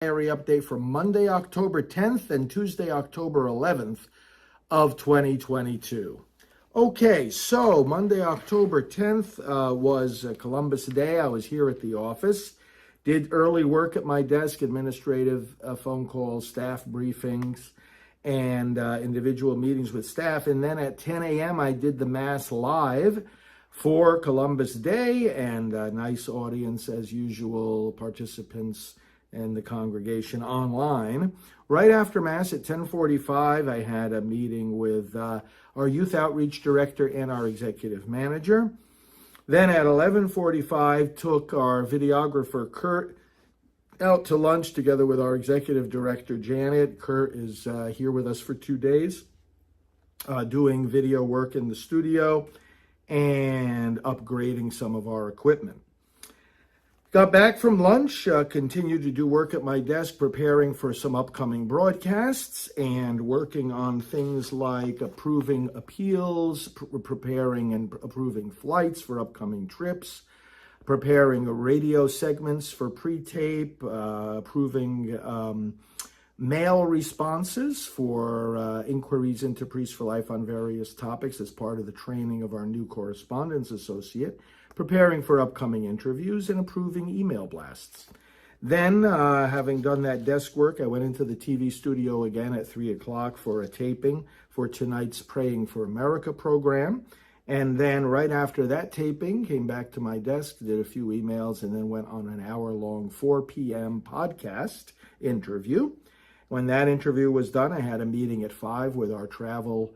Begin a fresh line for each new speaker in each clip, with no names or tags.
Diary update for Monday, October 10th and Tuesday, October 11th of 2022. Okay, so Monday, October 10th was Columbus Day. I was here at the office, did early work at my desk, administrative phone calls, staff briefings, and individual meetings with staff. And then at 10 a.m., I did the Mass live for Columbus Day, and a nice audience as usual, participants and the congregation online. Right after Mass at 10:45, I had a meeting with our youth outreach director and our executive manager. Then at 11:45, took our videographer Kurt out to lunch together with our executive director Janet. Kurt is here with us for 2 days, doing video work in the studio and upgrading some of our equipment. Got back from lunch, continued to do work at my desk, preparing for some upcoming broadcasts and working on things like approving appeals, preparing and approving flights for upcoming trips, preparing radio segments for pre-tape, approving mail responses for inquiries into Priests for Life on various topics as part of the training of our new correspondence associate, preparing for upcoming interviews, and approving email blasts. Then, having done that desk work, I went into the TV studio again at 3 o'clock for a taping for tonight's Praying for America program. And then right after that taping, came back to my desk, did a few emails, and then went on an hour-long 4 p.m. podcast interview. When that interview was done, I had a meeting at 5 with our travel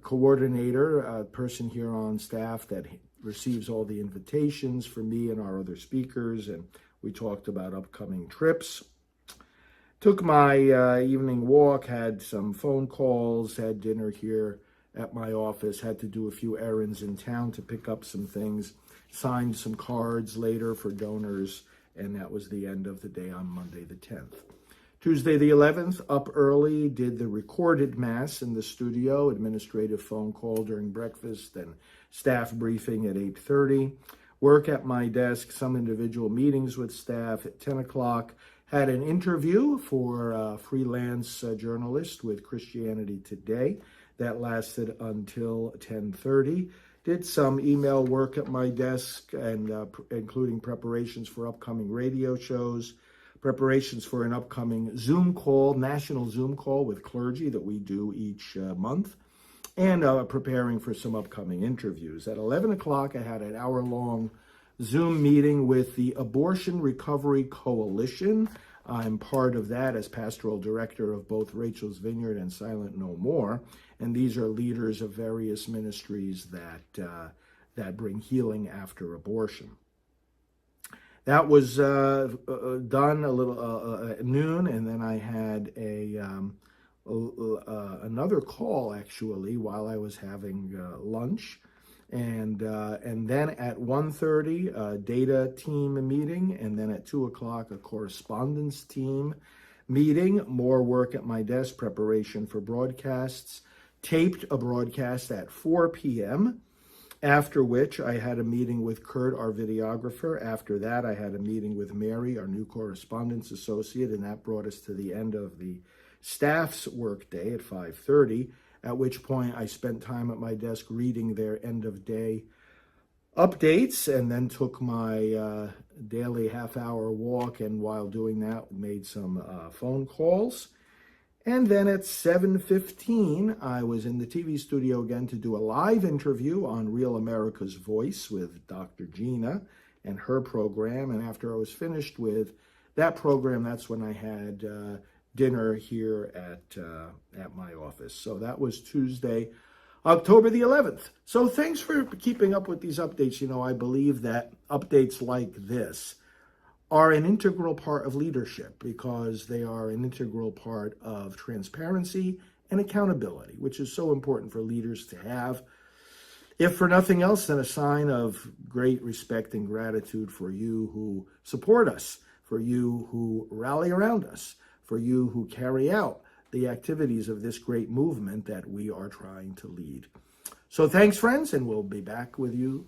coordinator, a person here on staff that receives all the invitations for me and our other speakers, and we talked about upcoming trips. Took my evening walk, had some phone calls, had dinner here at my office, had to do a few errands in town to pick up some things, signed some cards later for donors, and that was the end of the day on Monday the 10th. Tuesday the 11th, up early, did the recorded Mass in the studio, administrative phone call during breakfast, and staff briefing at 8:30. Work at my desk, some individual meetings with staff at 10 o'clock. Had an interview for a freelance journalist with Christianity Today. That lasted until 10:30. Did some email work at my desk, and including preparations for upcoming radio shows, preparations for an upcoming Zoom call, national Zoom call with clergy that we do each month, and preparing for some upcoming interviews. At 11 o'clock, I had an hour-long Zoom meeting with the Abortion Recovery Coalition. I'm part of that as pastoral director of both Rachel's Vineyard and Silent No More, and these are leaders of various ministries that bring healing after abortion. That was done a little at noon, and then I had another call actually while I was having lunch, and then at 1:30 a data team meeting, and then at 2 o'clock a correspondence team meeting. More work at my desk, preparation for broadcasts. Taped a broadcast at 4 p.m. After which I had a meeting with Kurt, our videographer. After that, I had a meeting with Mary, our new correspondence associate, and that brought us to the end of the staff's workday at 5:30, at which point I spent time at my desk reading their end-of-day updates, and then took my daily half-hour walk, and while doing that, made some phone calls. And then at 7:15, I was in the TV studio again to do a live interview on Real America's Voice with Dr. Gina and her program. And after I was finished with that program, that's when I had dinner here at my office. So that was Tuesday, October the 11th. So thanks for keeping up with these updates. You know, I believe that updates like this are an integral part of leadership, because they are an integral part of transparency and accountability, which is so important for leaders to have, if for nothing else than a sign of great respect and gratitude for you who support us, for you who rally around us, for you who carry out the activities of this great movement that we are trying to lead. So thanks, friends, and we'll be back with you